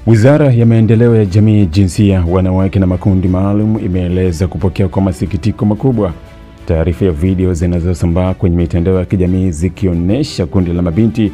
Wizara ya Maendeleo ya Jamii, Jinsia, Wanawake na Makundi Maalum imeeleza kupokea kwa masikitiko makubwa taarifa ya video zinazosambaa kwenye mitandao ya kijamii zikionyesha kundi la mabinti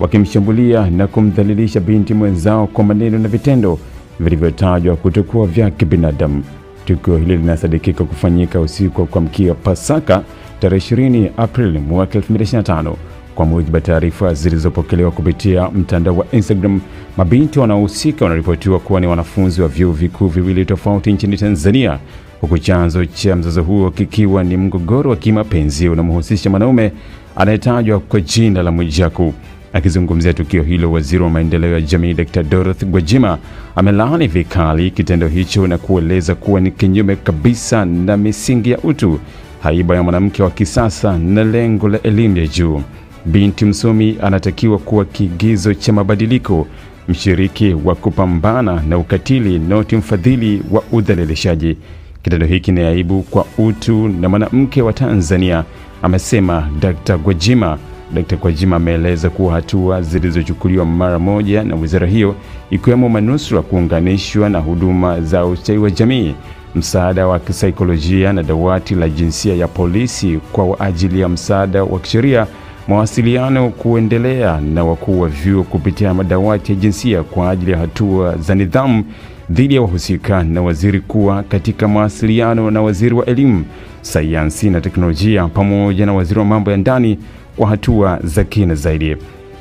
wakimshambulia na kumdhalilisha binti mwenzao kwa maneno na vitendo vilivyotajwa kutokuwa vya kibinadamu. Tukio hili linasadikika kufanyika usiku wa kuamkia Pasaka tarehe 20 Aprili mwaka 2025. Kwa mujibu wa taarifa zilizopokelewa kupitia mtandao wa Instagram, mabinti wanaohusika wanaripotiwa kuwa ni wanafunzi wa vyuo vikuu viwili tofauti nchini Tanzania, huku chanzo cha mzozo huo kikiwa ni mgogoro wa kimapenzi unaomhusisha mwanaume anayetajwa kwa jina la Mwijaku. Akizungumzia tukio hilo, Waziri wa Maendeleo ya Jamii Dr. Dorothy Gwajima amelaani vikali kitendo hicho na kueleza kuwa ni kinyume kabisa na misingi ya utu, haiba ya mwanamke wa kisasa na lengo la elimu ya juu. Binti msomi anatakiwa kuwa kigezo cha mabadiliko, mshiriki wa kupambana na ukatili, noti mfadhili wa udhalilishaji. Kitendo hiki ni aibu kwa utu na mwanamke wa Tanzania, amesema Dr. Gwajima. Dr. Gwajima ameeleza kuwa hatua zilizochukuliwa mara moja na wizara hiyo, ikiwemo manusura kuunganishwa na huduma za ustawi wa jamii, msaada wa kisaikolojia na dawati la jinsia ya polisi kwa ajili ya msaada wa kisheria, mawasiliano kuendelea na wakuu wa vyuo kupitia madawati ya jinsia kwa ajili ya hatua za nidhamu dhidi ya wahusika, na waziri kuwa katika mawasiliano na waziri wa elimu, sayansi na teknolojia pamoja na waziri wa mambo ya ndani kwa hatua za kina zaidi.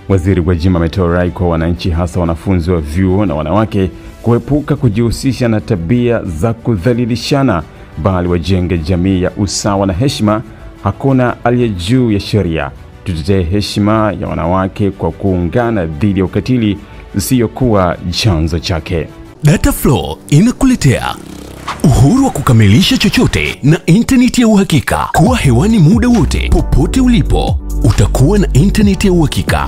Waziri Gwajima ametoa rai kwa wananchi, hasa wanafunzi wa vyuo na wanawake, kuepuka kujihusisha na tabia za kudhalilishana, bali wajenge jamii ya usawa na heshima. Hakuna aliye juu ya sheria. Tutetee heshima ya wanawake kwa kuungana dhidi ya ukatili usiokuwa chanzo chake. Dataflow inakuletea uhuru wa kukamilisha chochote na internet ya uhakika. Kuwa hewani muda wote, popote ulipo, utakuwa na internet ya uhakika.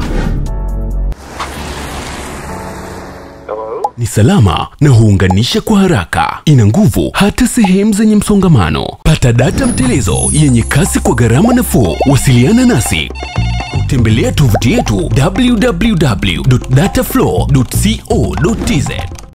Ni salama na huunganisha kwa haraka. Ina nguvu hata sehemu zenye msongamano. Pata data mtelezo yenye kasi kwa gharama nafuu. Wasiliana nasi. Tembelea tovuti yetu www.dataflow.co.tz.